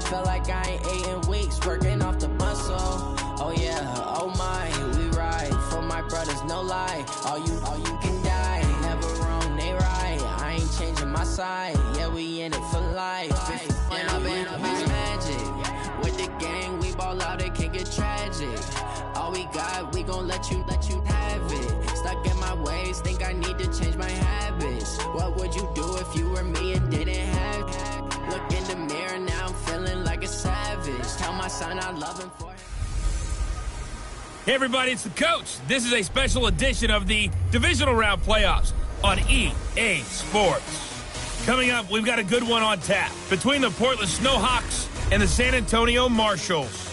felt like I ain't ate in weeks, working off the muscle. Oh yeah, oh my, we ride for my brothers, no lie. All you can die, never wrong, they right. I ain't changing my side, yeah, we in it for life. And I've been magic with the gang, we ball out, it can get tragic. All we got, we gon' let you have it. Stuck in my ways, think I need to change my habits. What would you do if you were me and didn't have it? Look in the mirror, now I'm feeling like a savage. Tell my son I love him for. Hey everybody, it's the coach. This is a special edition of the Divisional Round Playoffs on EA Sports. Coming up, we've got a good one on tap between the Portland Snowhawks and the San Antonio Marshals.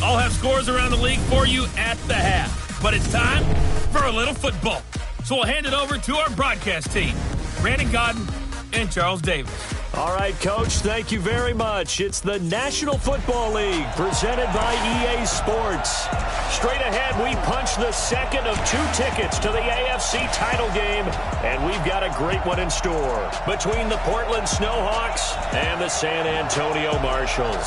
I'll have scores around the league for you at the half. But it's time for a little football. So we'll hand it over to our broadcast team, Brandon Godden and Charles Davis. All right, Coach, thank you very much. It's the National Football League presented by EA Sports. Straight ahead, we punch the second of 2 tickets to the AFC title game, and we've got a great one in store between the Portland Snowhawks and the San Antonio Marshals.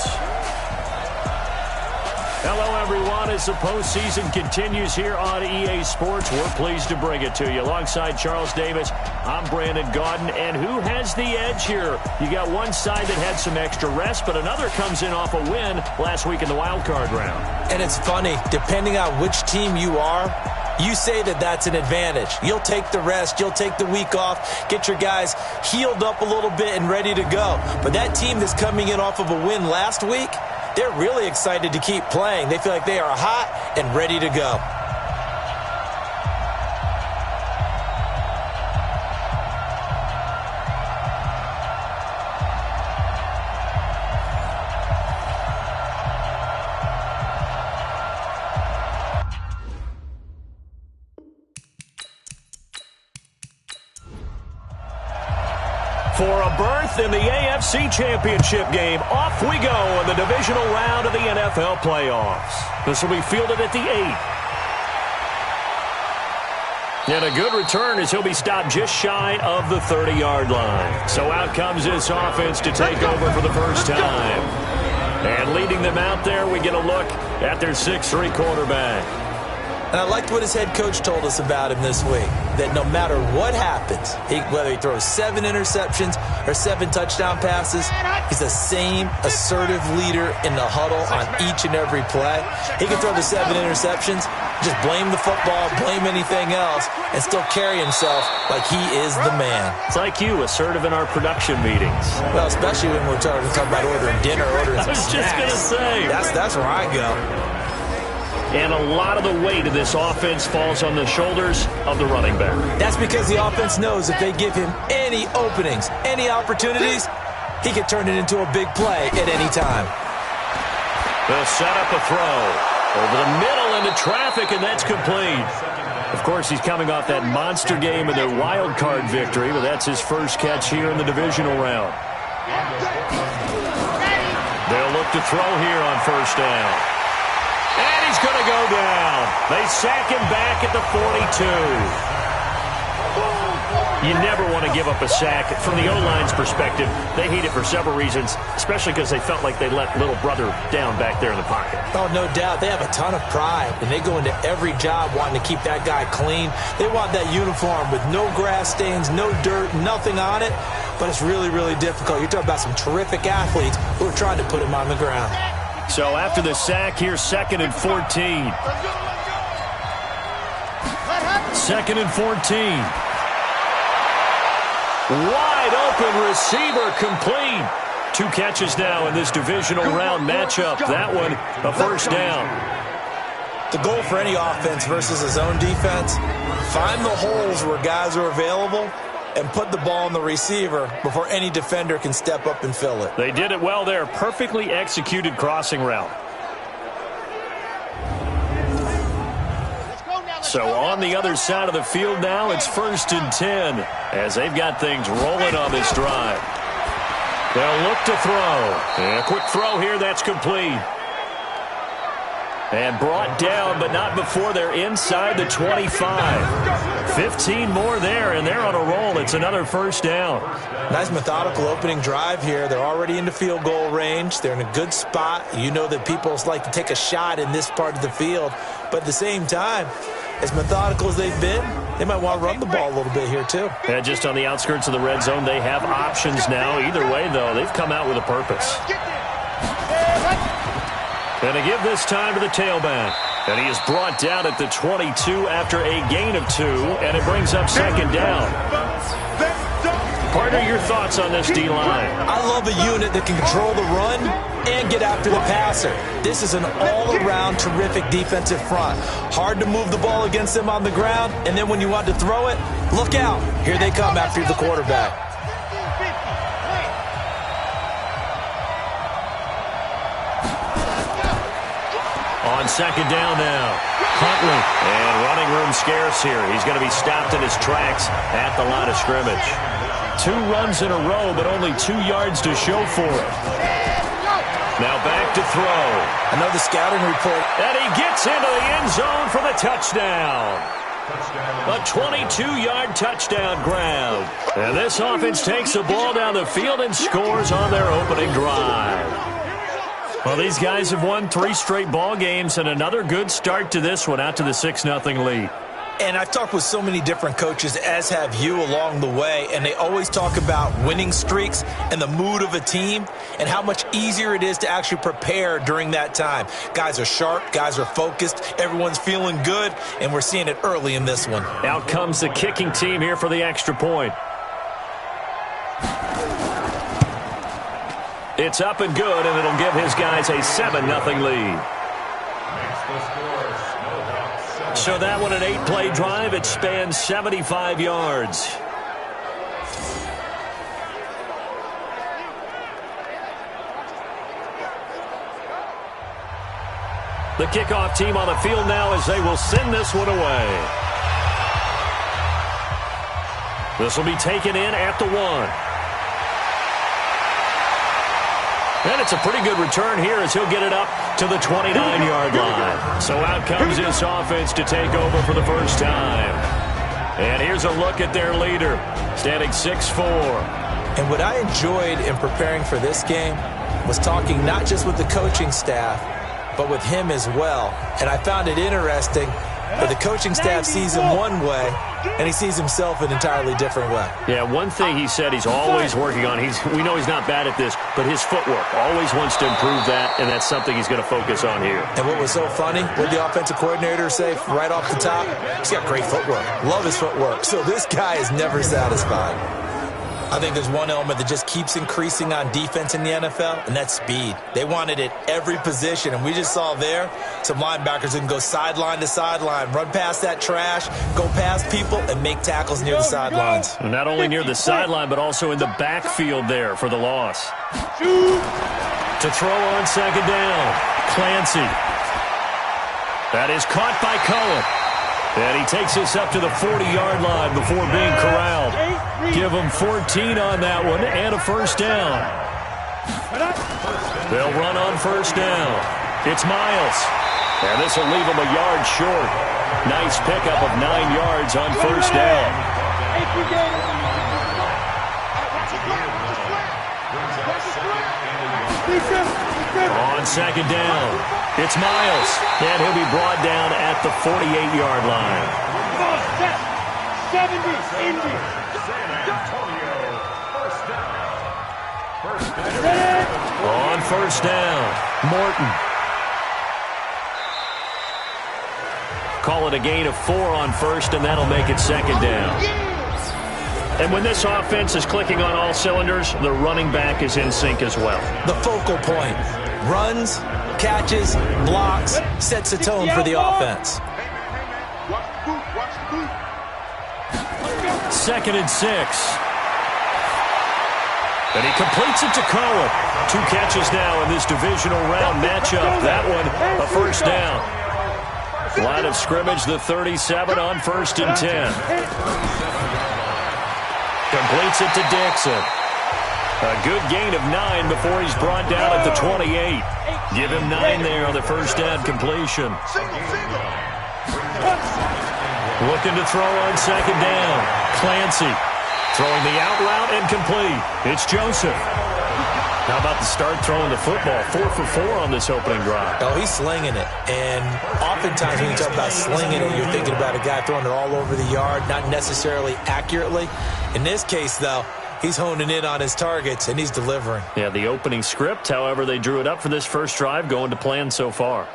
Hello, everyone. As the postseason continues here on EA Sports, we're pleased to bring it to you. Alongside Charles Davis, I'm Brandon Godden. And who has the edge here? You got one side that had some extra rest, but another comes in off a win last week in the wild card round. And it's funny, depending on which team you are, you say that that's an advantage. You'll take the rest, you'll take the week off, get your guys healed up a little bit and ready to go. But that team that's coming in off of a win last week, they're really excited to keep playing. They feel like they are hot and ready to go. For a berth in the AFC Championship game, off we go in the divisional round of the NFL playoffs. This will be fielded at the 8. And a good return as he'll be stopped just shy of the 30-yard line. So out comes this offense to take over for the first time. And leading them out there, we get a look at their 6'3" quarterback. And I liked what his head coach told us about him this week, that no matter what happens, whether he throws 7 interceptions or 7 touchdown passes, he's the same assertive leader in the huddle on each and every play. He can throw the 7 interceptions, just blame the football, blame anything else, and still carry himself like he is the man. It's like you, assertive in our production meetings. Well, especially when we're talking about ordering dinner, ordering some snacks. I was just going to say. That's where I go. And a lot of the weight of this offense falls on the shoulders of the running back. That's because the offense knows if they give him any openings, any opportunities, he can turn it into a big play at any time. They'll set up a throw over the middle into traffic, and that's complete. Of course, he's coming off that monster game in their wild card victory, but that's his first catch here in the divisional round. They'll look to throw here on first down. And he's going to go down. They sack him back at the 42. You never want to give up a sack. From the O-line's perspective, they hate it for several reasons, especially because they felt like they let little brother down back there in the pocket. Oh, no doubt. They have a ton of pride, and they go into every job wanting to keep that guy clean. They want that uniform with no grass stains, no dirt, nothing on it. But it's really, really difficult. You're talking about some terrific athletes who are trying to put him on the ground. So after the sack, here's 2nd and 14. 2nd and 14. Wide open receiver complete. 2 catches now in this divisional round matchup. That one, a first down. The goal for any offense versus a zone defense, find the holes where guys are available and put the ball in the receiver before any defender can step up and fill it. They did it well there. Perfectly executed crossing route. So on the other side of the field now, it's 1st and 10 as they've got things rolling on this drive. They'll look to throw. And a quick throw here, that's complete. And brought down, but not before they're inside the 25. 15 more there, and they're on a roll. It's another first down. Nice methodical opening drive here. They're already into field goal range. They're in a good spot. You know that people like to take a shot in this part of the field. But at the same time, as methodical as they've been, they might want to run the ball a little bit here too. And just on the outskirts of the red zone, they have options now. Either way, though, they've come out with a purpose. And to give this time to the tailback. And he is brought down at the 22 after a gain of 2, and it brings up second down. Partner, your thoughts on this D-line? I love a unit that can control the run and get after the passer. This is an all-around terrific defensive front. Hard to move the ball against them on the ground, and then when you want to throw it, look out. Here they come after the quarterback. On second down now, Huntley. And running room scarce here. He's going to be stopped in his tracks at the line of scrimmage. 2 runs in a row, but only 2 yards to show for it. Now back to throw. Another scouting report. And he gets into the end zone for the touchdown. A 22-yard touchdown grab. And this offense takes the ball down the field and scores on their opening drive. Well, these guys have won 3 straight ball games, and another good start to this one, out to the 6-0 lead. And I've talked with so many different coaches, as have you, along the way, and they always talk about winning streaks and the mood of a team and how much easier it is to actually prepare during that time. Guys are sharp, guys are focused, everyone's feeling good, and we're seeing it early in this one. Out comes the kicking team here for the extra point. It's up and good, and it'll give his guys a 7-0 lead. So that one, an 8-play drive. It spans 75 yards. The kickoff team on the field now as they will send this one away. This will be taken in at the 1. And it's a pretty good return here as he'll get it up to the 29-yard line. So out comes this offense to take over for the first time. And here's a look at their leader, standing 6'4". And what I enjoyed in preparing for this game was talking not just with the coaching staff, but with him as well. And I found it interesting that the coaching staff sees him one way, and he sees himself an entirely different way. Yeah, one thing he said he's always working on, we know he's not bad at this, but his footwork, always wants to improve that, and that's something he's going to focus on here. And what was so funny, what did the offensive coordinator say right off the top? He's got great footwork. Love his footwork. So this guy is never satisfied. I think there's one element that just keeps increasing on defense in the NFL, and that's speed. They want it at every position, and we just saw there some linebackers who can go sideline to sideline, run past that trash, go past people, and make tackles near the sidelines. Not only near the sideline, but also in the backfield there for the loss. To throw on second down, Clancy. That is caught by Cullen. And he takes us up to the 40-yard line before being corralled. Give him 14 on that one and a first down. They'll run on first down. It's Miles. And this will leave him a yard short. Nice pickup of 9 yards on first down. On second down, it's Miles, and he'll be brought down at the 48-yard line. 70, on first down, Morton. Call it a gain of 4 on first, and that'll make it second down. And when this offense is clicking on all cylinders, the running back is in sync as well. The focal point. Runs, catches, blocks, sets a tone for the offense. 2nd and 6. And he completes it to Cohen. 2 catches now in this divisional round matchup. That one, a first down. Line of scrimmage, the 37 on 1st and 10. Completes it to Dixon. A good gain of 9 before he's brought down at the 28. Give him 9 there on the first down completion. Looking to throw on second down. Clancy throwing the out route incomplete. It's Joseph. How about the start throwing the football? 4 for 4 on this opening drive. Oh, he's slinging it. And oftentimes when you talk about slinging it, you're thinking about a guy throwing it all over the yard, not necessarily accurately. In this case, though, he's honing in on his targets, and he's delivering. Yeah, the opening script, however they drew it up for this first drive, going to plan so far.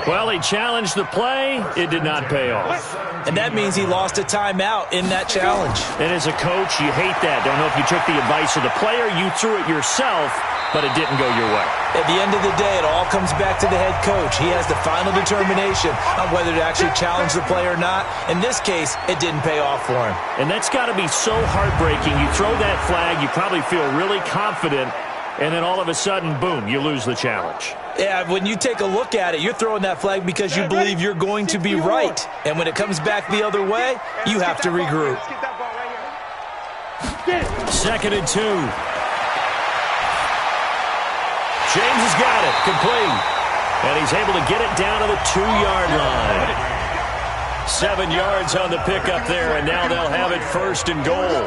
Well, he challenged the play. It did not pay off. And that means he lost a timeout in that challenge. And as a coach, you hate that. Don't know if you took the advice of the player, you threw it yourself, but it didn't go your way. At the end of the day, it all comes back to the head coach. He has the final determination on whether to actually challenge the play or not. In this case, it didn't pay off for him. And that's got to be so heartbreaking. You throw that flag, you probably feel really confident, and then all of a sudden, boom, you lose the challenge. Yeah, when you take a look at it, you're throwing that flag because you believe you're going to be right. And when it comes back the other way, you have to regroup. 2nd and 2. James has got it, complete. And he's able to get it down to the 2-yard line. 7 yards on the pickup there, and now they'll have it 1st and goal.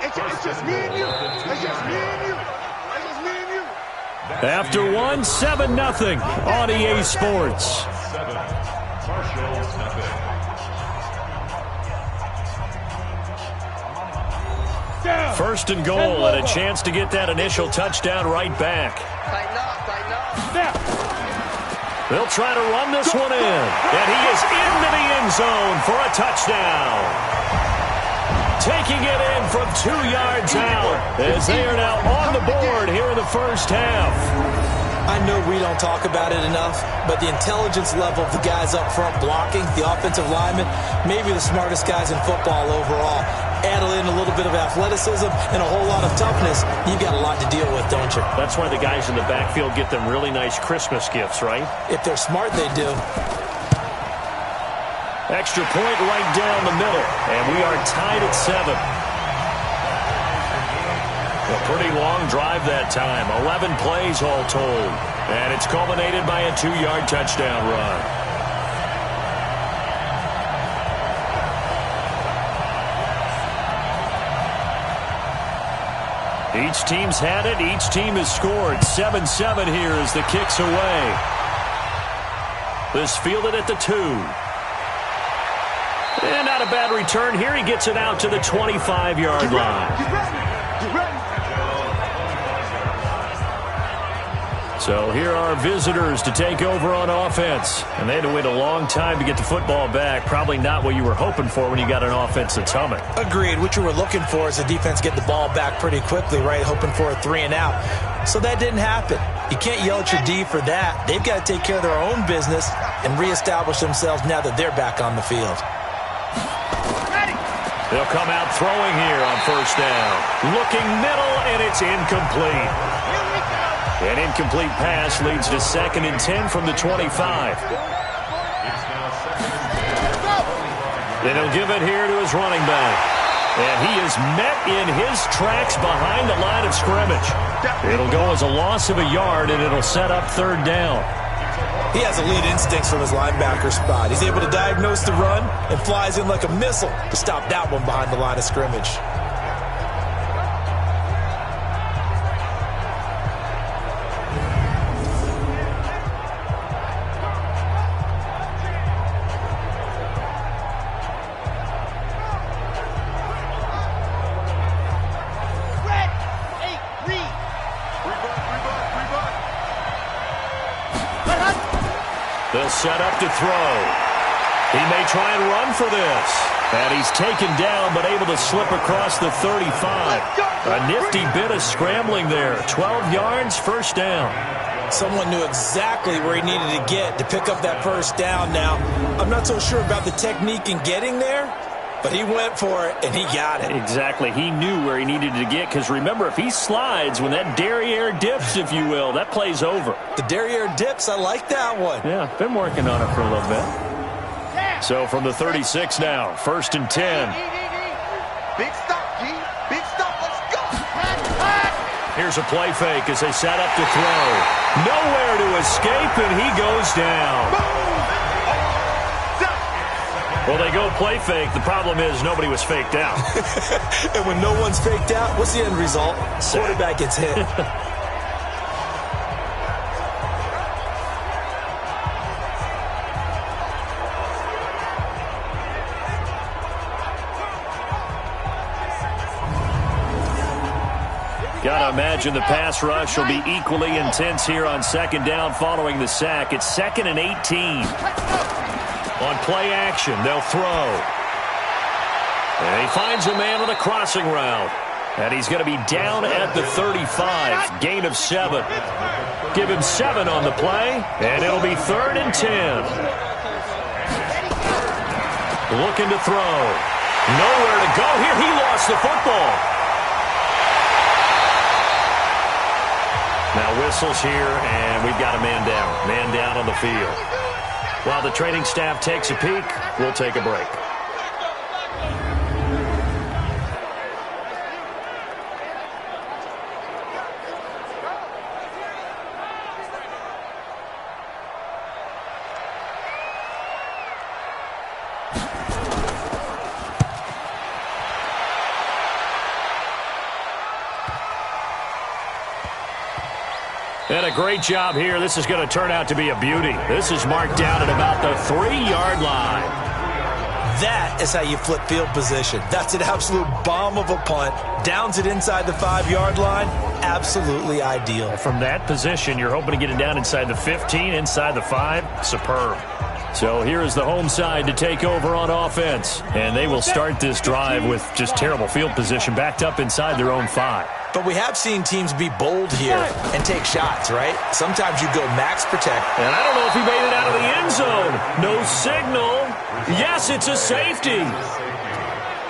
It's just me and you. It's just me and you. After 1, 7-0 on EA Sports. First and goal, and a chance to get that initial touchdown right back. They'll try to run this one in, and he is into the end zone for a touchdown. Taking it in from 2 yards out as they are now on the board here in the first half. I know we don't talk about it enough, but the intelligence level of the guys up front blocking, the offensive linemen, maybe the smartest guys in football overall. Add in a little bit of athleticism and a whole lot of toughness, you've got a lot to deal with, don't you? That's why the guys in the backfield get them really nice Christmas gifts, right? If they're smart, they do. Extra point right down the middle, and we are tied at 7. A pretty long drive that time, 11 plays all told, and it's culminated by a 2-yard touchdown run. Each team's had it, each team has scored. 7-7 here as the kick's away. This fielded at the 2. And not a bad return here. He gets it out to the 25-yard line. So here are visitors to take over on offense. And they had to wait a long time to get the football back. Probably not what you were hoping for when you got an offense that's humming. Agreed. What you were looking for is the defense get the ball back pretty quickly, right? Hoping for a 3 and out. So that didn't happen. You can't yell at your D for that. They've got to take care of their own business and reestablish themselves now that they're back on the field. They'll come out throwing here on first down. Looking middle, and it's incomplete. An incomplete pass leads to 2nd and 10 from the 25. Then he'll give it here to his running back. And he is met in his tracks behind the line of scrimmage. It'll go as a loss of a yard, and it'll set up 3rd down. He has elite instincts from his linebacker spot. He's able to diagnose the run and flies in like a missile to stop that one behind the line of scrimmage. They'll set up to throw. He may try and run for this. And he's taken down, but able to slip across the 35. A nifty bit of scrambling there. 12 yards, first down. Someone knew exactly where he needed to get to pick up that first down now. I'm not so sure about the technique in getting there, But he went for it, and he got it. Exactly. He knew where he needed to get, because remember, if he slides, when that derriere dips, if you will, that play's over. The derriere dips, I like that one. Yeah, been working on it for a little bit. So from the 36 now, 1st and 10. Big stop, G. Big stop. Let's go. Here's a play fake as they set up to throw. Nowhere to escape, and he goes down. Well, they go play fake. The problem is nobody was faked out. And when no one's faked out, what's the end result? Quarterback gets hit. Got to imagine the pass rush will be equally intense here on 2nd down following the sack. It's 2nd and 18. On play action, they'll throw. And he finds a man on the crossing route. And he's going to be down at the 35. Gain of 7. Give him 7 on the play. And it'll be 3rd and 10. Looking to throw. Nowhere to go here. He lost the football. Now whistles here, and we've got a man down. Man down on the field. While the training staff takes a peek, we'll take a break. And a great job here. This is going to turn out to be a beauty. This is marked down at about the 3-yard line. That is how you flip field position. That's an absolute bomb of a punt. Downs it inside the 5-yard line. Absolutely ideal. From that position, you're hoping to get it down inside the 15, inside the 5. Superb. So here is the home side to take over on offense. And they will start this drive with just terrible field position, backed up inside their own 5. But we have seen teams be bold here and take shots, right? Sometimes you go max protect. And I don't know if he made it out of the end zone. No signal. Yes, it's a safety.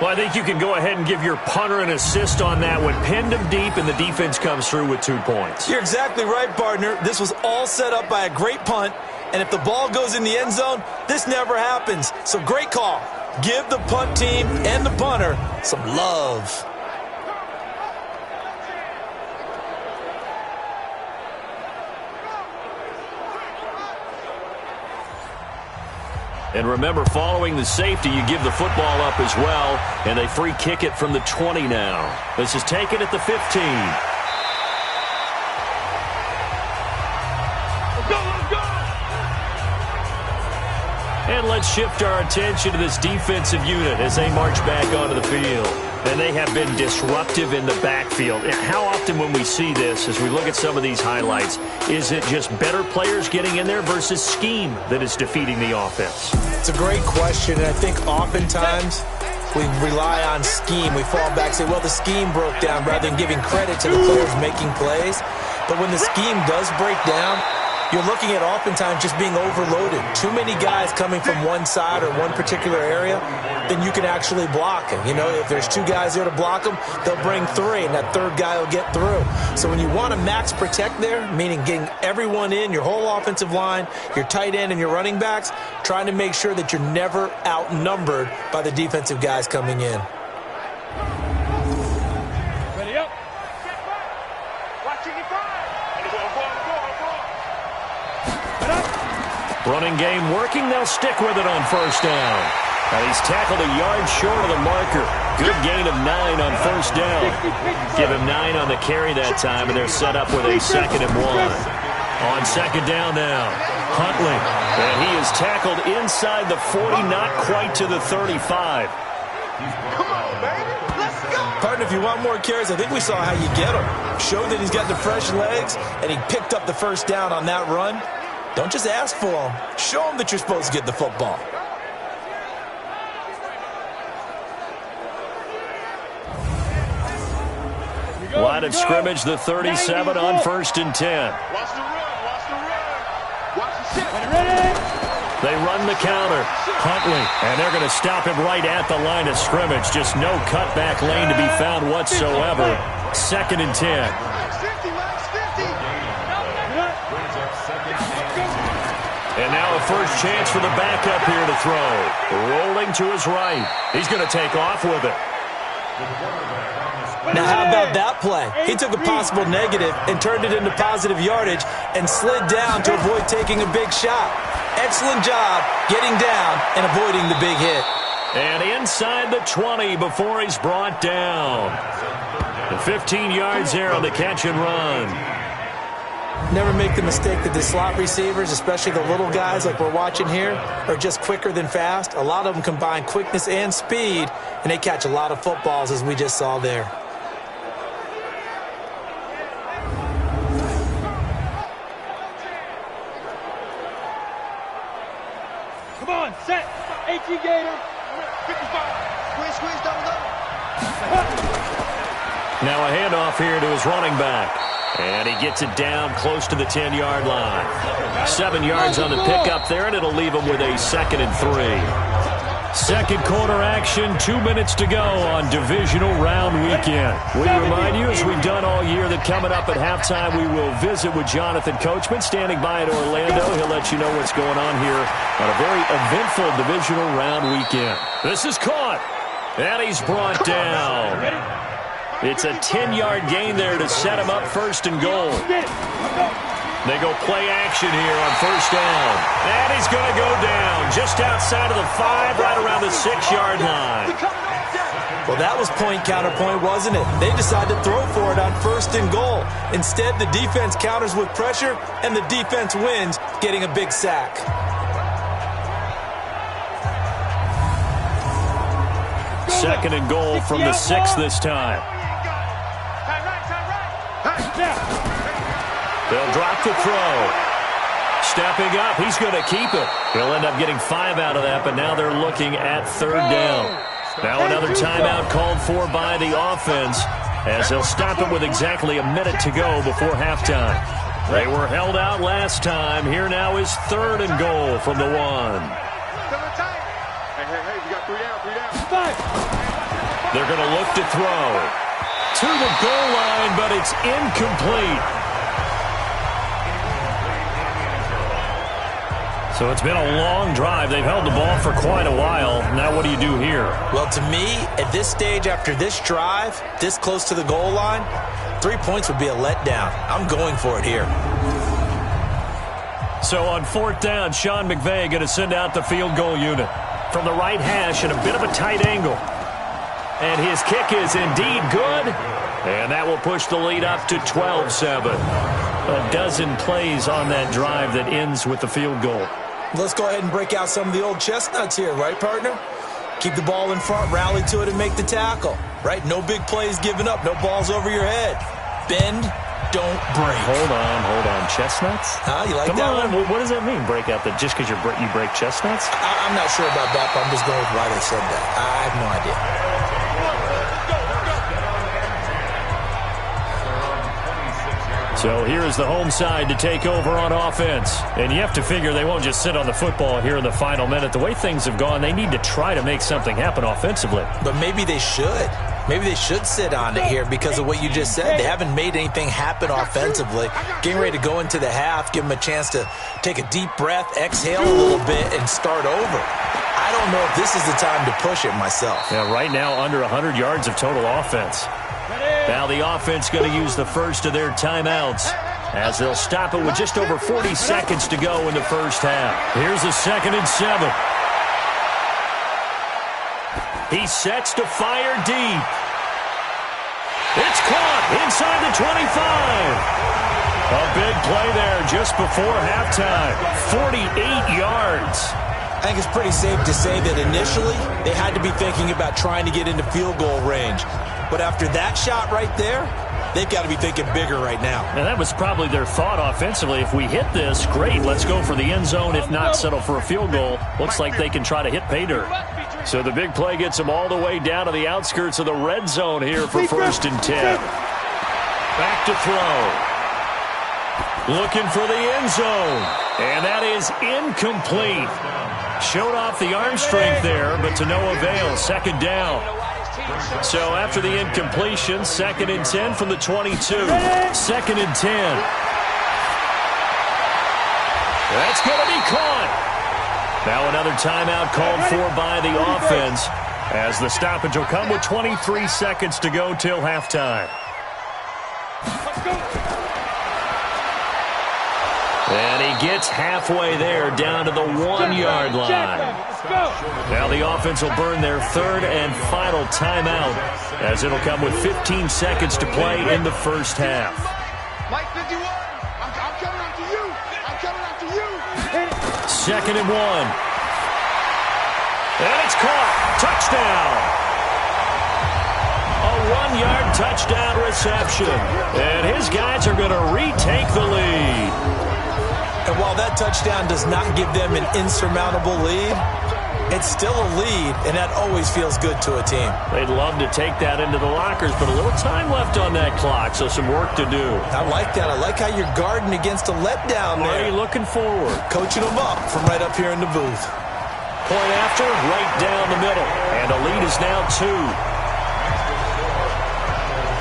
Well, I think you can go ahead and give your punter an assist on that one. Pinned him deep, and the defense comes through with 2 points. You're exactly right, partner. This was all set up by a great punt. And if the ball goes in the end zone, this never happens. So great call. Give the punt team and the punter some love. And remember, following the safety, you give the football up as well, and they free kick it from the 20 now. This is taken at the 15. And let's shift our attention to this defensive unit as they march back onto the field. And they have been disruptive in the backfield. And how often when we see this, as we look at some of these highlights, is it just better players getting in there versus scheme that is defeating the offense? It's a great question, and I think oftentimes we rely on scheme. We fall back and say, well, the scheme broke down, rather than giving credit to the players making plays. But when the scheme does break down, you're looking at oftentimes just being overloaded. Too many guys coming from one side or one particular area, then you can actually block it. You know, if there's 2 guys there to block them, they'll bring 3, and that 3rd guy will get through. So when you want to max protect there, meaning getting everyone in, your whole offensive line, your tight end and your running backs, trying to make sure that you're never outnumbered by the defensive guys coming in. Ready up. Watching it fire. Running game working. They'll stick with it on 1st down. Now he's tackled a yard short of the marker. Good gain of 9 on 1st down. Give him 9 on the carry that time, and they're set up with a 2nd and 1. On 2nd down now, Huntley. And he is tackled inside the 40, not quite to the 35. Come on, baby. Let's go. Partner, if you want more carries, I think we saw how you get him. Show that he's got the fresh legs, and he picked up the 1st down on that run. Don't just ask for him. Show him that you're supposed to get the football. Line of scrimmage, the 37 on 1st and 10. Watch the run. Watch the run. Watch the set. They run the counter. Huntley, and they're going to stop him right at the line of scrimmage. Just no cutback lane to be found whatsoever. 2nd and 10. And now a first chance for the backup here to throw. Rolling to his right. He's going to take off with it. Now, how about that play? He took a possible negative and turned it into positive yardage and slid down to avoid taking a big shot. Excellent job getting down and avoiding the big hit. And inside the 20 before he's brought down. The 15 yards there on the catch and run. Never make the mistake that the slot receivers, especially the little guys like we're watching here, are just quicker than fast. A lot of them combine quickness and speed, and they catch a lot of footballs, as we just saw there. Come on, set. AT Gator. 55. Squeeze, double up. Now a handoff here to his running back. And he gets it down close to the 10-yard line. 7 yards on the pickup there, and it'll leave him with a 2nd and 3. Second quarter action, 2 minutes to go on divisional round weekend. We remind you, as we've done all year, that coming up at halftime, we will visit with Jonathan Coachman, standing by in Orlando. He'll let you know what's going on here on a very eventful divisional round weekend. This is caught, and he's brought down. It's a 10-yard gain there to set him up 1st and goal. They go play action here on 1st down. And he's going to go down just outside of the 5, right around the 6-yard line. Well, that was point counterpoint, wasn't it? They decided to throw for it on 1st and goal. Instead, the defense counters with pressure, and the defense wins, getting a big sack. Second and goal from the 6 this time. They'll drop the throw. Stepping up, he's going to keep it. He'll end up getting 5 out of that, but now they're looking at 3rd down. Now another timeout called for by the offense, as they'll stop it with exactly a minute to go before halftime. They were held out last time. Here now is 3rd and goal from the 1. Hey, we got 3 down. They're going to look to throw to the goal line, but it's incomplete. So it's been a long drive. They've held the ball for quite a while. Now what do you do here? Well, to me, at this stage, after this drive, this close to the goal line, 3 points would be a letdown. I'm going for it here. So on 4th down, Sean McVay going to send out the field goal unit. From the right hash at a bit of a tight angle. And his kick is indeed good. And that will push the lead up to 12-7. A dozen plays on that drive that ends with the field goal. Let's go ahead and break out some of the old chestnuts here, right, partner? Keep the ball in front, rally to it, and make the tackle, right? No big plays given up, no balls over your head. Bend, don't break. Hold on. Chestnuts? Huh? You like Come that on. one? What does that mean, break out? That just because you break chestnuts? I'm not sure about that, but I'm just going with why they said that. I have no idea. So here's the home side to take over on offense. And you have to figure they won't just sit on the football here in the final minute. The way things have gone, they need to try to make something happen offensively. But maybe they should. Maybe they should sit on it here because of what you just said. They haven't made anything happen offensively. Getting ready to go into the half, give them a chance to take a deep breath, exhale a little bit, and start over. I don't know if this is the time to push it myself. Yeah, right now under 100 yards of total offense. Now the offense going to use the first of their timeouts as they'll stop it with just over 40 seconds to go in the first half. Here's a 2nd and 7. He sets to fire deep. It's caught inside the 25. A big play there just before halftime. 48 yards. I think it's pretty safe to say that initially they had to be thinking about trying to get into field goal range. But after that shot right there, they've got to be thinking bigger right now. And that was probably their thought offensively. If we hit this, great, let's go for the end zone. If not, settle for a field goal. Looks like they can try to hit pay dirt. So the big play gets them all the way down to the outskirts of the red zone here for 1st and 10. Back to throw. Looking for the end zone. And that is incomplete. Showed off the arm strength there, but to no avail. Second down. So after the incompletion, 2nd and 10 from the 22. 2nd and 10. That's going to be caught. Now another timeout called for by the offense, as the stoppage will come with 23 seconds to go till halftime. And he gets halfway there, down to the 1-yard line. Now the offense will burn their 3rd and final timeout, as it'll come with 15 seconds to play in the first half. Mike 51, I'm coming after you. I'm coming after you. 2nd and 1. And it's caught. Touchdown. A 1-yard touchdown reception. And his guys are going to retake the lead. And while that touchdown does not give them an insurmountable lead, it's still a lead, and that always feels good to a team. They'd love to take that into the lockers, but a little time left on that clock, so some work to do. I like that. I like how you're guarding against a letdown there. Already looking forward. Coaching them up from right up here in the booth. Point after, right down the middle. And a lead is now 2.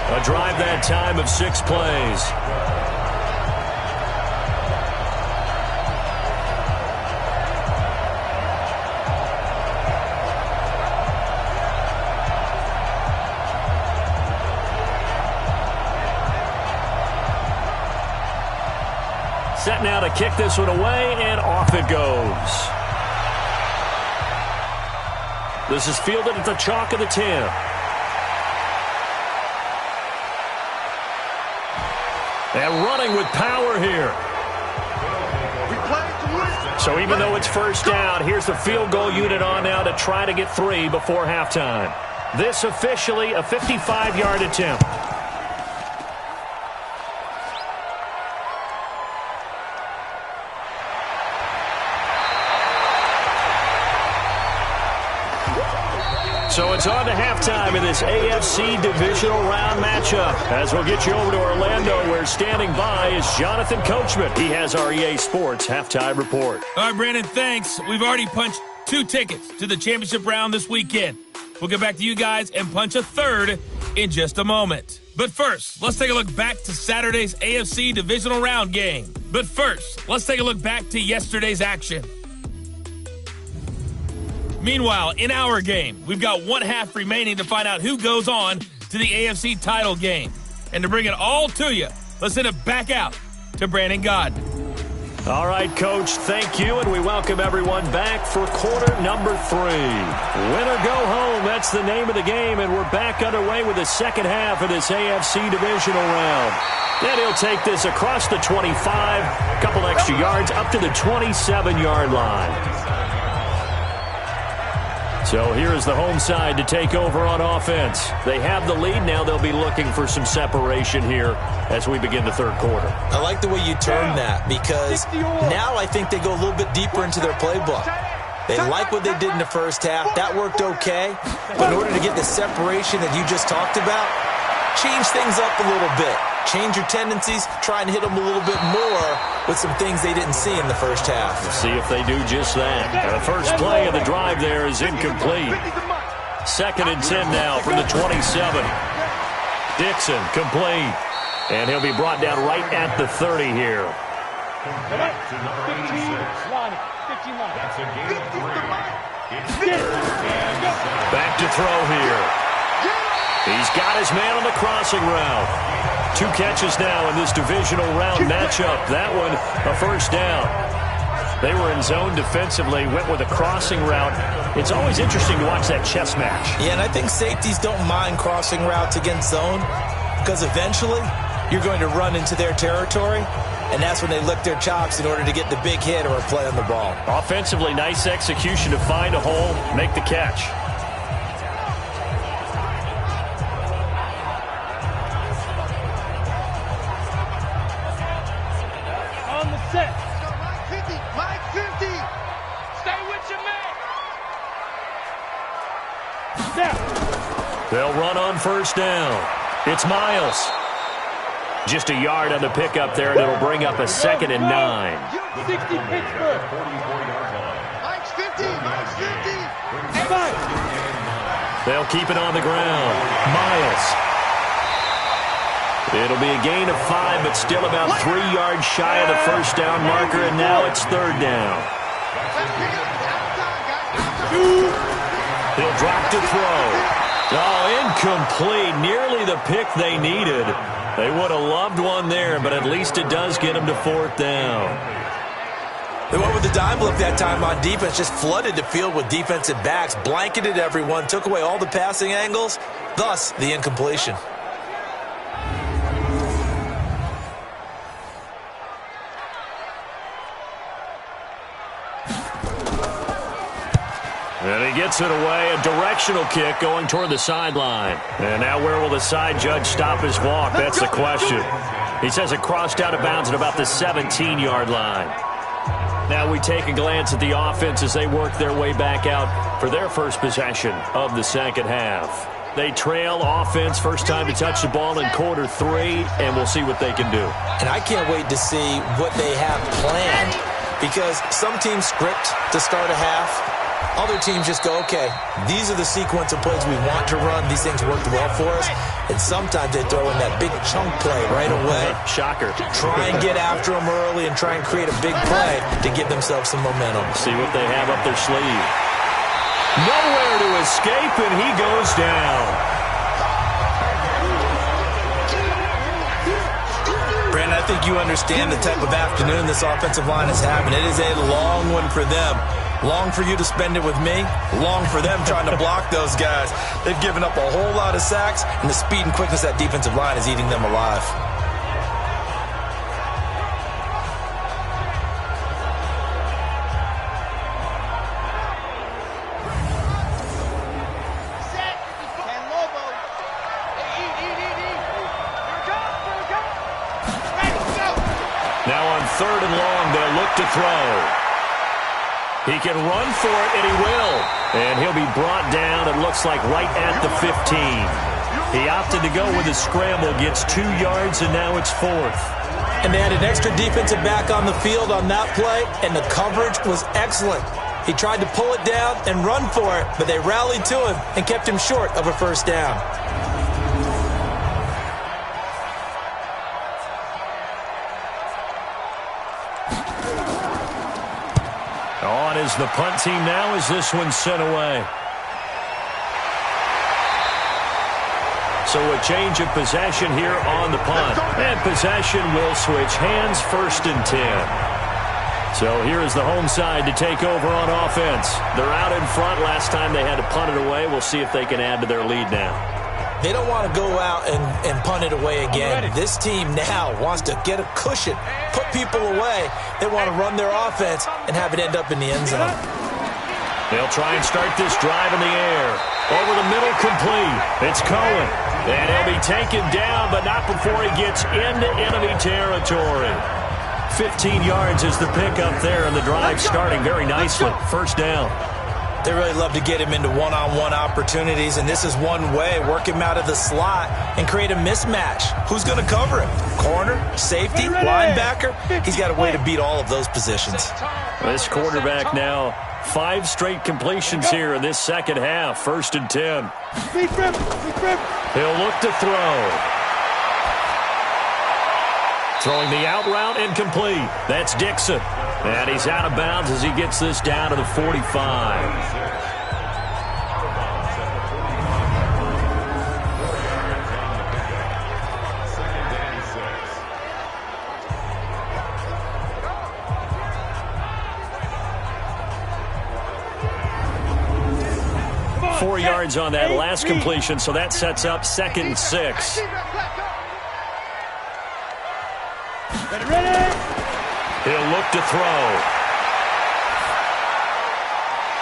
A drive that time of 6 plays. Set now to kick this one away, and off it goes. This is fielded at the chalk of the 10. And running with power here. So even though it's first down, here's the field goal unit on now to try to get 3 before halftime. This officially a 55-yard attempt. So it's on to halftime in this AFC divisional round matchup. As we'll get you over to Orlando, where standing by is Jonathan Coachman. He has our EA Sports halftime report. All right, Brandon, thanks. We've already punched 2 tickets to the championship round this weekend. We'll get back to you guys and punch a 3rd in just a moment. But first, let's take a look back to Saturday's AFC divisional round game. But first, let's take a look back to yesterday's action. Meanwhile, in our game, we've got 1 half remaining to find out who goes on to the AFC title game. And to bring it all to you, let's send it back out to Brandon Godden. All right, Coach, thank you, and we welcome everyone back for quarter number 3. Win or go home, that's the name of the game, and we're back underway with the second half of this AFC divisional round. And he'll take this across the 25, a couple extra yards, up to the 27-yard line. So here is the home side to take over on offense. They have the lead. Now they'll be looking for some separation here as we begin the third quarter. I like the way you turn that, because now I think they go a little bit deeper into their playbook. They like what they did in the first half. That worked okay. But in order to get the separation that you just talked about, change things up a little bit. Change your tendencies, try and hit them a little bit more with some things they didn't see in the first half. We'll see if they do just that. And the first play of the drive there is incomplete. 2nd and 10 now from the 27. Dixon complete. And he'll be brought down right at the 30 here. Back to throw here. He's got his man on the crossing route. 2 catches now in this divisional round matchup. That one, a first down. They were in zone defensively, went with a crossing route. It's always interesting to watch that chess match. Yeah, and I think safeties don't mind crossing routes against zone, because eventually you're going to run into their territory, and that's when they lick their chops in order to get the big hit or a play on the ball. Offensively, nice execution to find a hole, make the catch. They'll run on first down. It's Miles. Just a yard on the pickup there, and it'll bring up a 2nd and 9. 60 Pittsburgh. Mike's 50. Mike's 50. Hey, Mike. They'll keep it on the ground. Miles. It'll be a gain of 5, but still about 3 yards shy of the first down marker, and now it's 3rd down. He'll drop to throw. Oh, incomplete. Nearly the pick they needed. They would have loved one there, but at least it does get them to 4th down. They went with the dime look that time on defense, just flooded the field with defensive backs, blanketed everyone, took away all the passing angles, thus the incompletion. And he gets it away, a directional kick going toward the sideline. And now where will the side judge stop his walk? That's the question. He says it crossed out of bounds at about the 17-yard line. Now we take a glance at the offense as they work their way back out for their first possession of the second half. They trail offense, first time to touch the ball in quarter 3, and we'll see what they can do. And I can't wait to see what they have planned, because some teams script to start a half. Other teams just go, okay, these are the sequence of plays we want to run. These things worked well for us. And sometimes they throw in that big chunk play right away. Shocker. Try and get after them early and try and create a big play to give themselves some momentum. See what they have up their sleeve. Nowhere to escape, and he goes down. Brandon, I think you understand the type of afternoon this offensive line is having. It is a long one for them. Long for you to spend it with me. Long for them trying to block those guys. They've given up a whole lot of sacks, and the speed and quickness of that defensive line is eating them alive. Now on 3rd and long, they'll look to throw. He can run for it, and he will. And he'll be brought down, it looks like, right at the 15. He opted to go with a scramble, gets 2 yards, and now it's 4th. And they had an extra defensive back on the field on that play, and the coverage was excellent. He tried to pull it down and run for it, but they rallied to him and kept him short of a first down. On is the punt team now as this one's sent away. So a change of possession here on the punt. And possession will switch hands, 1st and 10. So here is the home side to take over on offense. They're out in front. Last time they had to punt it away. We'll see if they can add to their lead now. They don't want to go out and punt it away again. This team now wants to get a cushion, put people away. They want to run their offense and have it end up in the end zone. They'll try and start this drive in the air. Over the middle, complete. It's Cohen. And he'll be taken down, but not before he gets into enemy territory. 15 yards is the pickup there, and the drive starting very nicely. First down. They really love to get him into one-on-one opportunities, and this is one way. Work him out of the slot and create a mismatch. Who's going to cover him? Corner, safety, linebacker? He's got a way to beat all of those positions. This quarterback now 5 straight completions here in this second half. 1st and 10. He'll look to throw. Throwing the out route, incomplete. That's Dixon. And he's out of bounds as he gets this down to the 45. Four yards on that last completion, so that sets up 2nd and 6. He'll look to throw.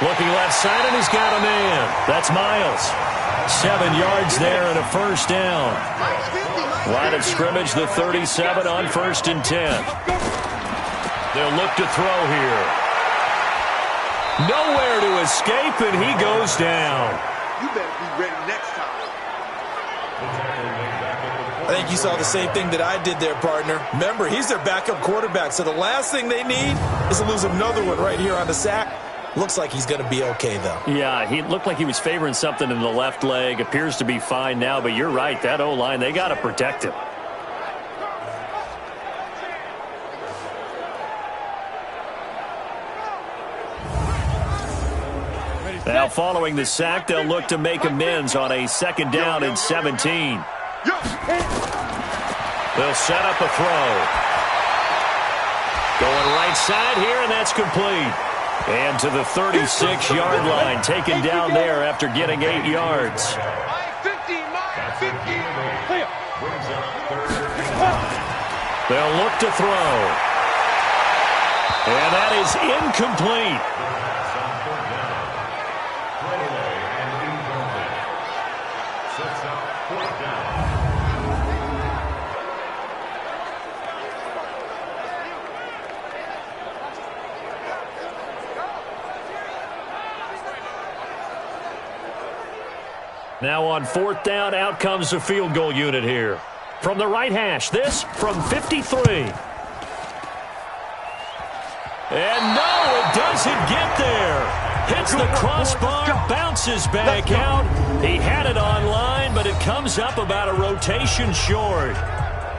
Looking left side, and he's got a man. That's Miles. 7 yards there and a first down. Line of scrimmage, the 37 on 1st and 10. They'll look to throw here. Nowhere to escape, and he goes down. You better be ready next time. I think you saw the same thing that I did there, partner. Remember, he's their backup quarterback, so the last thing they need is to lose another one right here on the sack. Looks like he's going to be okay, though. Yeah, he looked like he was favoring something in the left leg. Appears to be fine now, but you're right. That O-line, they got to protect him. Now, following the sack, they'll look to make amends on a 2nd down and 17. They'll set up a throw. Going right side here, and that's complete. And to the 36-yard line, taken down there after getting 8 yards. They'll look to throw. And that is incomplete. Now on 4th down, out comes the field goal unit here. From the right hash, this from 53. And no, it doesn't get there. Hits the crossbar, bounces back out. He had it on line, but it comes up about a rotation short.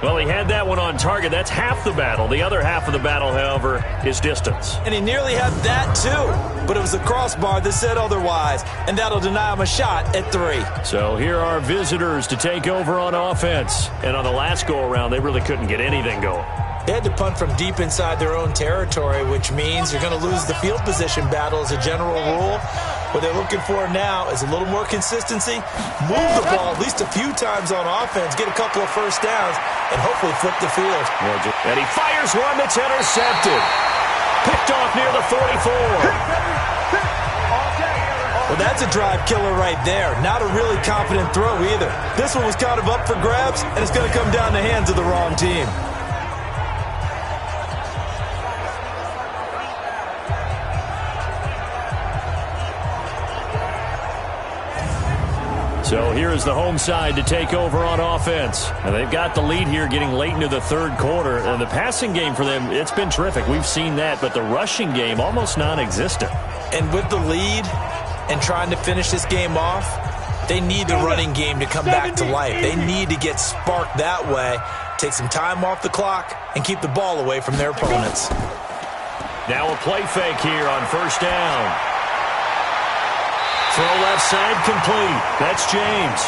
Well, he had that one on target. That's half the battle. The other half of the battle, however, is distance. And he nearly had that, too. But it was the crossbar that said otherwise. And that'll deny him a shot at 3. So here are visitors to take over on offense. And on the last go-around, they really couldn't get anything going. They had to punt from deep inside their own territory, which means you're going to lose the field position battle as a general rule. What they're looking for now is a little more consistency, move the ball at least a few times on offense, get a couple of first downs, and hopefully flip the field. And he fires one that's intercepted. Picked off near the 44. Well, that's a drive killer right there. Not a really confident throw either. This one was kind of up for grabs, and it's going to come down the hands of the wrong team. So here is the home side to take over on offense. And they've got the lead here getting late into the 3rd quarter. And the passing game for them, it's been terrific. We've seen that. But the rushing game, almost non-existent. And with the lead and trying to finish this game off, they need the running game to come back to life. They need to get sparked that way, take some time off the clock, and keep the ball away from their opponents. Now a play fake here on 1st down. Throw left side complete. That's James.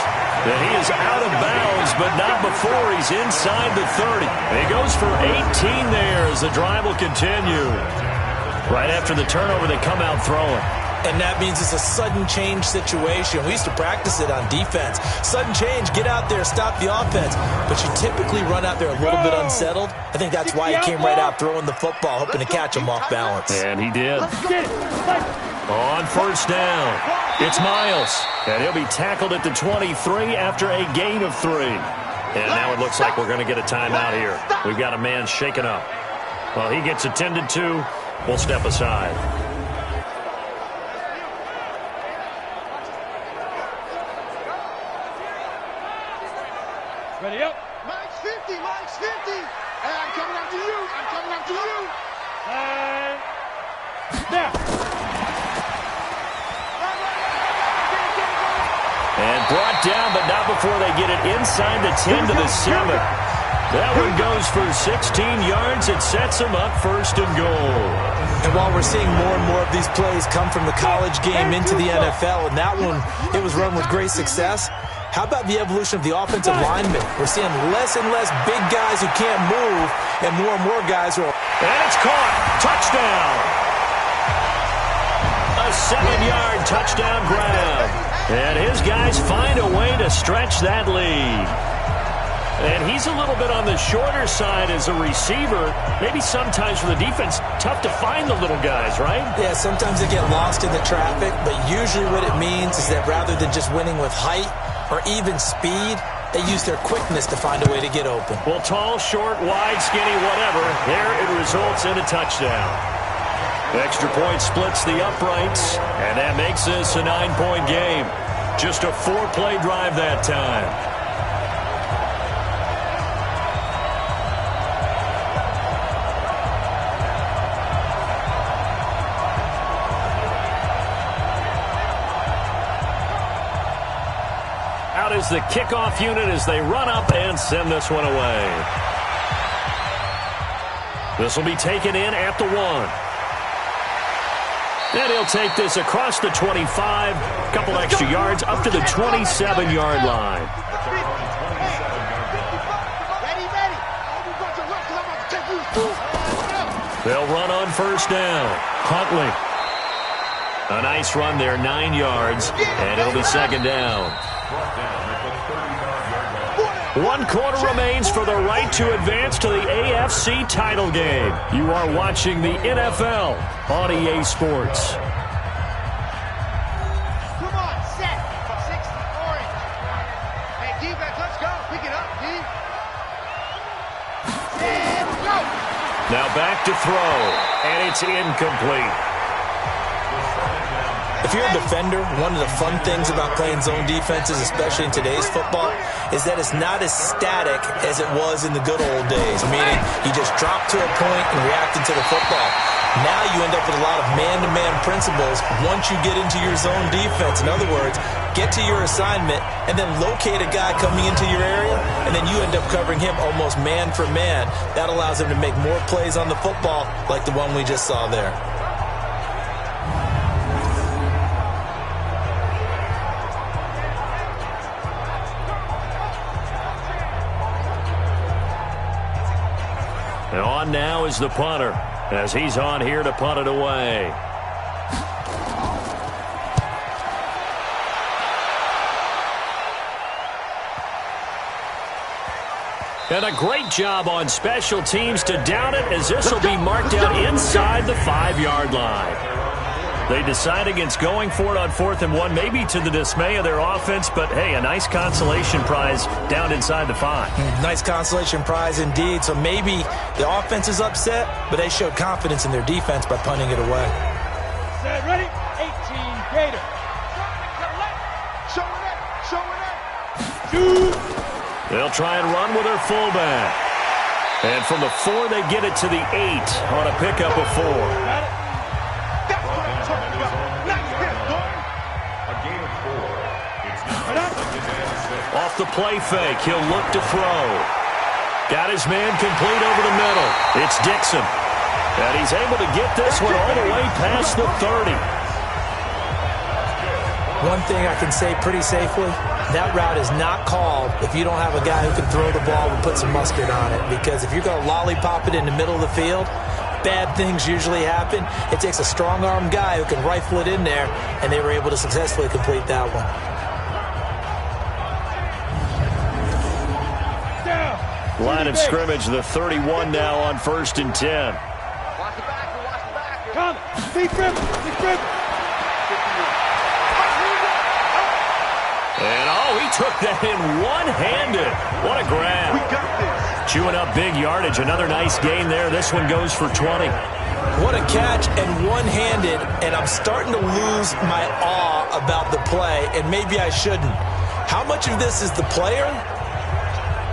And he is out of bounds, but not before he's inside the 30. And he goes for 18 there as the drive will continue. Right after the turnover, they come out throwing. And that means it's a sudden change situation. We used to practice it on defense. Sudden change, get out there, stop the offense. But you typically run out there a little bit unsettled. I think that's why he came right out throwing the football, hoping to catch him off balance. And he did. On 1st down, it's Miles. And he'll be tackled at the 23 after a gain of 3. And now it looks like we're going to get a timeout here. We've got a man shaken up. Well, he gets attended to. We'll step aside. Ready up. Mike's 50, Mike's 50. Hey, I'm coming after you. I'm coming after you. And now. And brought down, but not before they get it inside the 10 to the 7. That one goes for 16 yards. It sets them up 1st and goal. And while we're seeing more and more of these plays come from the college game into the NFL, and that one, it was run with great success, how about the evolution of the offensive linemen? We're seeing less and less big guys who can't move, and more guys who are... And it's caught. Touchdown. A 7-yard touchdown grab. And his guys find a way to stretch that lead. And he's a little bit on the shorter side as a receiver. Maybe sometimes for the defense, tough to find the little guys, right? Yeah, sometimes they get lost in the traffic, but usually what it means is that rather than just winning with height or even speed, they use their quickness to find a way to get open. Well, tall, short, wide, skinny, whatever, there it results in a touchdown. The extra point splits the uprights, and that makes this a 9-point game. Just a 4-play drive that time. is the kickoff unit as they run up and send this one away. This will be taken in at the 1. And he'll take this across the 25, a couple extra yards up to the 27-yard line. They'll run on first down. Huntley. A nice run there, 9 yards, and it'll be second down. 1 quarter remains for the right to advance to the AFC title game. You are watching the NFL on EA Sports. Come on, set. 60 orange. Hey, defense, let's go. Pick it up, D. And go. Now back to throw, and it's incomplete. If you're a defender, one of the fun things about playing zone defenses, especially in today's football, is that it's not as static as it was in the good old days, meaning you just drop to a point and react into the football. Now you end up with a lot of man-to-man principles once you get into your zone defense. In other words, get to your assignment and then locate a guy coming into your area, and then you end up covering him almost man for man. That allows him to make more plays on the football like the one we just saw there. And on now is the punter, as he's on here to punt it away. And a great job on special teams to down it, as this will be marked out inside the 5-yard line. They decide against going for it on 4th and 1, maybe to the dismay of their offense, but hey, a nice consolation prize down inside the 5. Nice consolation prize indeed. So maybe the offense is upset, but they showed confidence in their defense by punting it away. Set, ready? 18 Gator. Show it. They'll try and run with their fullback. And from the 4, they get it to the 8 on a pickup of 4. Got it? That's what I'm talking about. Nice hit, boy. A gain of 4. Off the play fake, he'll look to throw. Got his man complete over the middle. It's Dixon. And he's able to get this one all the way past the 30. One thing I can say pretty safely, that route is not called if you don't have a guy who can throw the ball and put some mustard on it. Because if you're going to lollipop it in the middle of the field, bad things usually happen. It takes a strong-armed guy who can rifle it in there, and they were able to successfully complete that one. Line of scrimmage, the 31 now on 1st and 10. Watch the back. Come. Big grip. And he took that in one-handed. What a grab. We got this. Chewing up big yardage. Another nice gain there. This one goes for 20. What a catch, and one-handed, and I'm starting to lose my awe about the play, and maybe I shouldn't. How much of this is the player?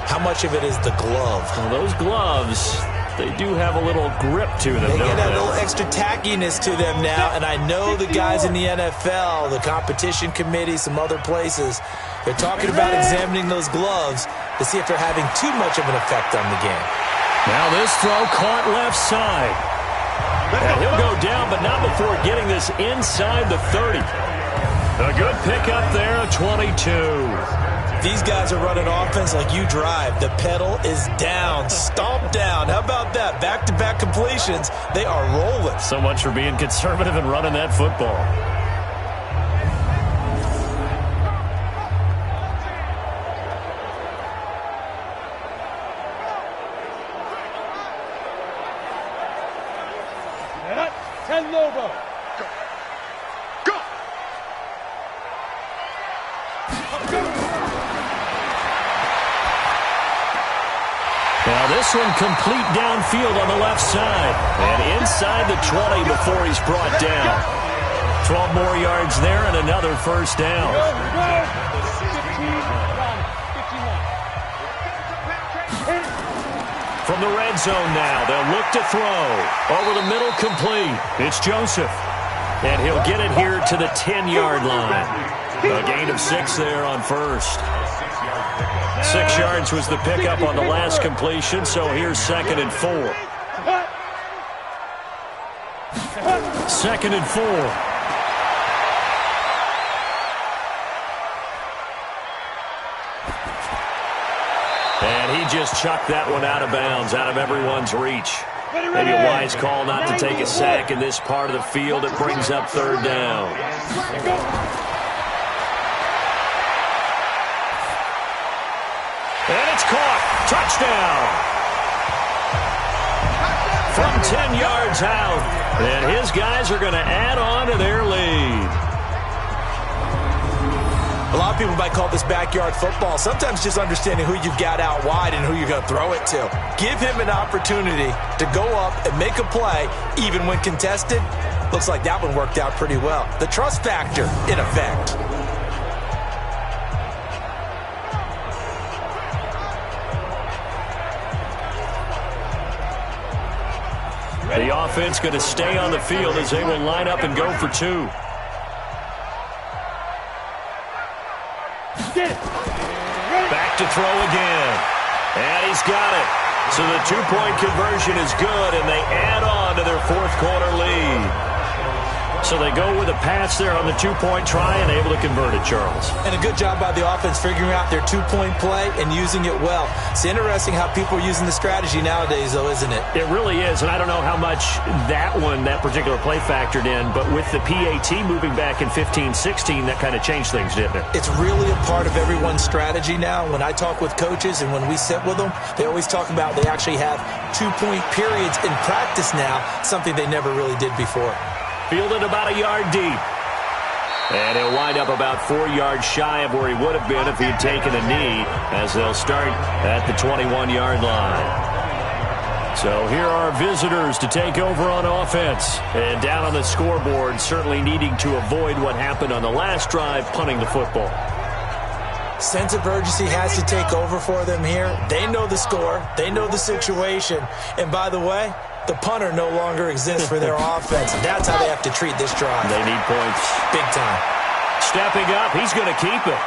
How much of it is the glove? Well, those gloves, they do have a little grip to them, They don't get a they? little extra tackiness to them now, and I know the guys in the NFL, the competition committee, some other places, they're talking about examining those gloves to see if they're having too much of an effect on the game. Now this throw caught left side. And he'll go down, but not before getting this inside the 30. A good pickup there, 22. These guys are running offense like you drive. The pedal is down, stomp down. How about that? Back-to-back completions. They are rolling. So much for being conservative and running that football. Lobo. Go. Now this one complete downfield on the left side. And inside the 20 before he's brought down. 12 more yards there and another first down. From the red zone now, they'll look to throw. Over the middle, complete. It's Joseph. And he'll get it here to the 10-yard line. A gain of 6 there on first. 6 yards was the pickup on the last completion, so here's 2nd and 4. 2nd and 4. And he just chucked that one out of bounds, out of everyone's reach. Maybe a wise call not to take a sack in this part of the field. It brings up 3rd down. And it's caught. Touchdown. From 10 yards out. And his guys are going to add on to their lead. A lot of people might call this backyard football. Sometimes just understanding who you've got out wide and who you're going to throw it to. Give him an opportunity to go up and make a play, even when contested. Looks like that one worked out pretty well. The trust factor, in effect. The offense going to stay on the field as they will line up and go for 2. Back to throw again. And he's got it. So the 2-point conversion is good, and they add on to their 4th quarter lead. So they go with a pass there on the 2-point try and able to convert it, Charles. And a good job by the offense figuring out their 2-point play and using it well. It's interesting how people are using the strategy nowadays, though, isn't it? It really is, and I don't know how much that particular play factored in, but with the PAT moving back in 15-16, that kind of changed things, didn't it? It's really a part of everyone's strategy now. When I talk with coaches and when we sit with them, they always talk about they actually have 2-point periods in practice now, something they never really did before. Fielded about a yard deep. And he'll wind up about 4 yards shy of where he would have been if he had taken a knee, as they'll start at the 21-yard line. So here are visitors to take over on offense. And down on the scoreboard, certainly needing to avoid what happened on the last drive, punting the football. Sense of urgency has to take over for them here. They know the score. They know the situation. And by the way, the punter no longer exists for their offense. That's how they have to treat this drive. They need points. Big time. Stepping up, he's going to keep it.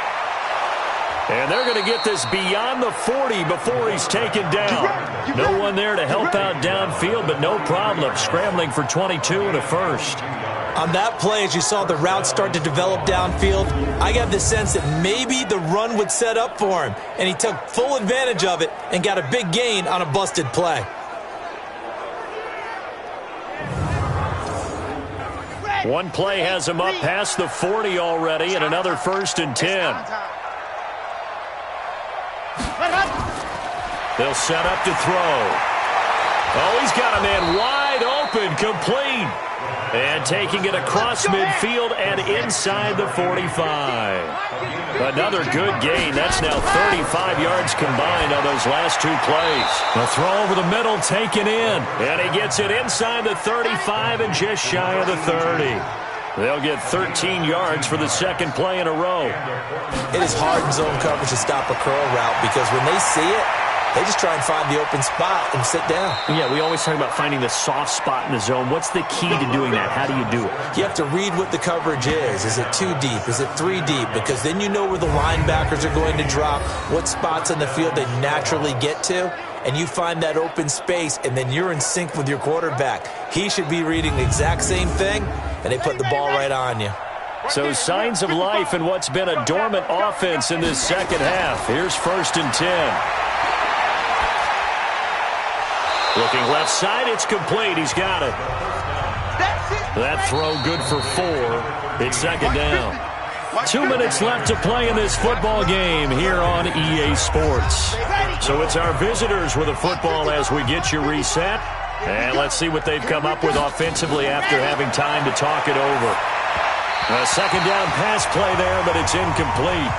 And they're going to get this beyond the 40 before he's taken down. No one there to help out downfield, but no problem. Scrambling for 22 and a first. On that play, as you saw the route start to develop downfield, I got the sense that maybe the run would set up for him. And he took full advantage of it and got a big gain on a busted play. One play has him up past the 40 already, and another 1st and 10. They'll set up to throw. Oh, he's got a man wide open, complete. And taking it across midfield and inside the 45. Another good gain. That's now 35 yards combined on those last 2 plays. A throw over the middle taken in. And he gets it inside the 35 and just shy of the 30. They'll get 13 yards for the 2nd play in a row. It is hard in zone coverage to stop a curl route because when they see it, they just try and find the open spot and sit down. Yeah, we always talk about finding the soft spot in the zone. What's the key to doing that? How do you do it? You have to read what the coverage is. Is it 2 deep? Is it 3 deep? Because then you know where the linebackers are going to drop, what spots on the field they naturally get to, and you find that open space, and then you're in sync with your quarterback. He should be reading the exact same thing, and they put the ball right on you. So signs of life in what's been a dormant offense in this 2nd half. Here's 1st and 10. Looking left side, it's complete. He's got it. That throw good for 4. It's 2nd down. 2 minutes left to play in this football game here on EA Sports. So it's our visitors with the football as we get you reset. And let's see what they've come up with offensively after having time to talk it over. A 2nd down pass play there, but it's incomplete.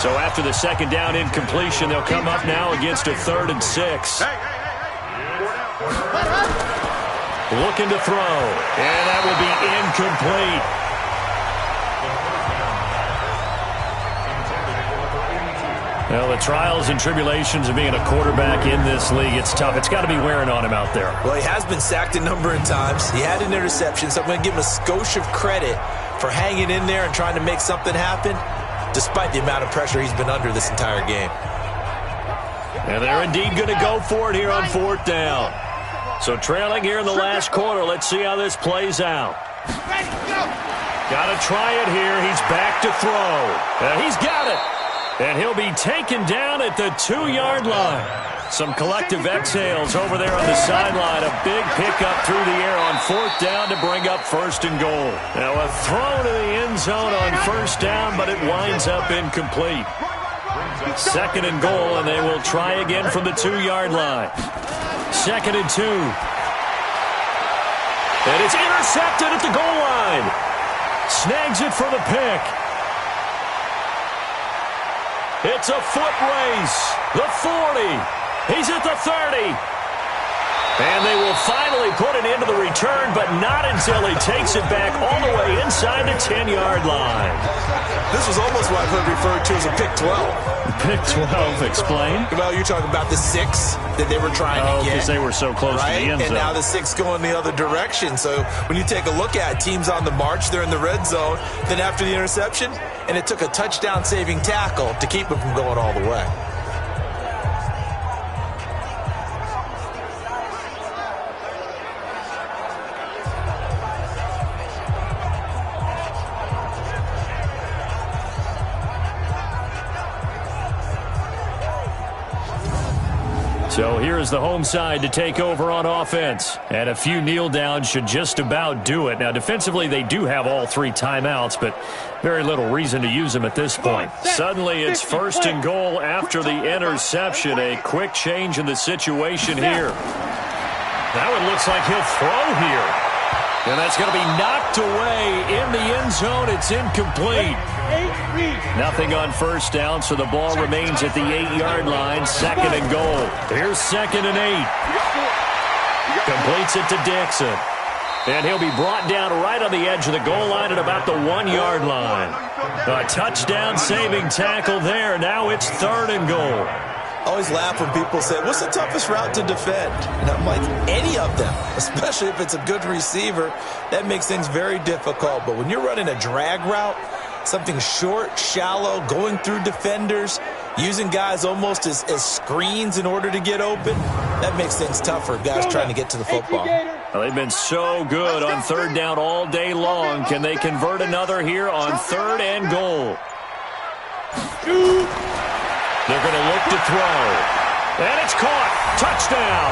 So after the 2nd down incompletion, they'll come up now against a 3rd and 6. Looking to throw, and that will be incomplete. Well, the trials and tribulations of being a quarterback in this league, it's tough. It's got to be wearing on him out there. Well, he has been sacked a number of times. He had an interception, so I'm going to give him a skosh of credit for hanging in there and trying to make something happen. despite the amount of pressure he's been under this entire game. And they're indeed going to go for it here on 4th down. So trailing here in the last quarter. Let's see how this plays out. Got to try it here. He's back to throw. He's got it. And he'll be taken down at the 2-yard line. Some collective exhales over there on the sideline. A big pickup through the air on 4th down to bring up 1st and goal. Now a throw to the end zone on 1st down, but it winds up incomplete. 2nd and goal, and they will try again from the 2-yard line. 2nd and 2. And it's intercepted at the goal line. Snags it for the pick. It's a foot race. The 40. He's at the 30. And they will finally put it into the return, but not until he takes it back all the way inside the 10-yard line. This was almost what I've heard referred to as a pick 12. Pick 12, explain. Well, you're talking about the 6 that they were trying to get. Because they were so close to the end zone. And now the 6 going the other direction. So when you take a look at teams on the march, they're in the red zone. Then after the interception, and it took a touchdown-saving tackle to keep them from going all the way. So here's the home side to take over on offense. And a few kneel downs should just about do it. Now, defensively, they do have all 3 timeouts, but very little reason to use them at this point. Suddenly, it's 1st and goal after the interception. A quick change in the situation here. That one looks like he'll throw here. And that's going to be knocked away in the end zone. It's incomplete. Nothing on 1st down, so the ball remains at the 8-yard line. 2nd and goal. Here's 2nd and 8. Completes it to Dixon. And he'll be brought down right on the edge of the goal line at about the 1-yard line. A touchdown-saving tackle there. Now it's 3rd and goal. I always laugh when people say, what's the toughest route to defend? And I'm like, any of them, especially if it's a good receiver. That makes things very difficult. But when you're running a drag route, something short, shallow, going through defenders, using guys almost as screens in order to get open, that makes things tougher, guys trying to get to the football. Well, they've been so good on 3rd down all day long. Can they convert another here on 3rd and goal? They're going to look to throw. And it's caught. Touchdown.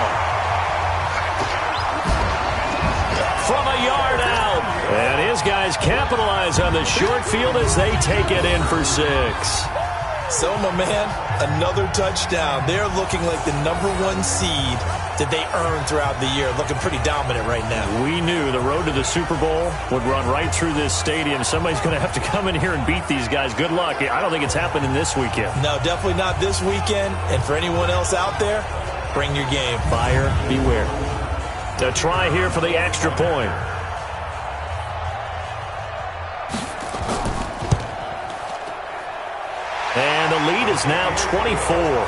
From a yard out. And his guys capitalize on the short field as they take it in for 6. So, my man, another touchdown. They're looking like the #1 seed that they earned throughout the year. Looking pretty dominant right now. We knew the road to the Super Bowl would run right through this stadium. Somebody's going to have to come in here and beat these guys. Good luck. I don't think it's happening this weekend. No, definitely not this weekend. And for anyone else out there, bring your game. Buyer beware. A try here for the extra point. And the lead is now 24.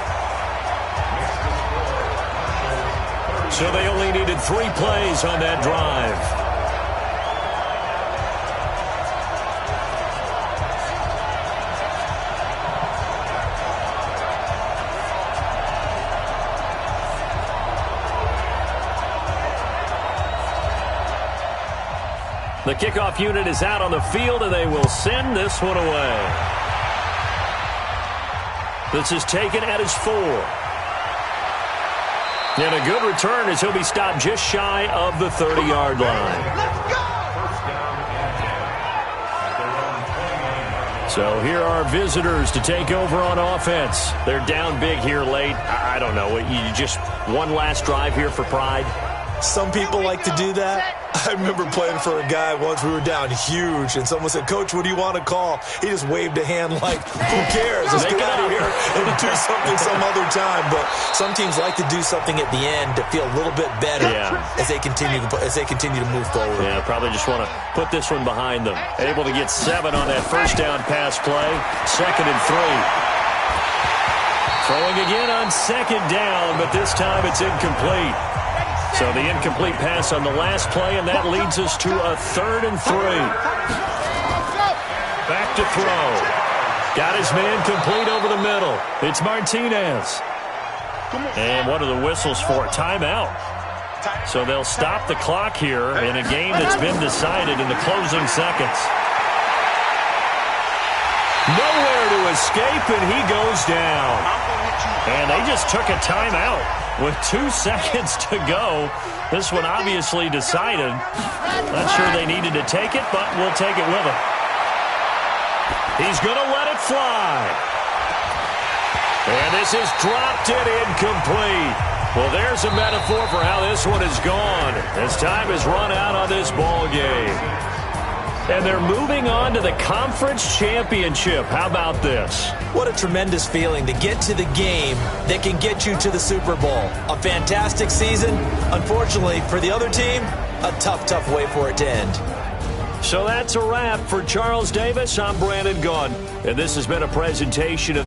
So they only needed 3 plays on that drive. The kickoff unit is out on the field, and they will send this one away. This is taken at his 4. And a good return as he'll be stopped just shy of the 30-yard line. So here are visitors to take over on offense. They're down big here late. I don't know. You just one last drive here for pride. Some people like to do that. I remember playing for a guy once. We were down huge, and someone said, Coach, what do you want to call? He just waved a hand like, who cares? Let's get out of here and do something some other time. But some teams like to do something at the end to feel a little bit better as they continue to move forward. Yeah, probably just want to put this one behind them. Able to get 7 on that first down pass play. 2nd and 3. Throwing again on 2nd down, but this time it's incomplete. So the incomplete pass on the last play, and that leads us to a 3rd and 3. Back to throw. Got his man complete over the middle. It's Martinez. And what are the whistles for? Timeout. So they'll stop the clock here in a game that's been decided in the closing seconds. Nowhere to escape, and he goes down. And they just took a timeout with 2 seconds to go. This one obviously decided. Not sure they needed to take it, but we'll take it with them. He's going to let it fly. And this is dropped it incomplete. Well, there's a metaphor for how this one is gone as time has run out on this ball game. And they're moving on to the conference championship. How about this? What a tremendous feeling to get to the game that can get you to the Super Bowl. A fantastic season. Unfortunately, for the other team, a tough, tough way for it to end. So that's a wrap for Charles Davis. I'm Brandon Gaudin, and this has been a presentation of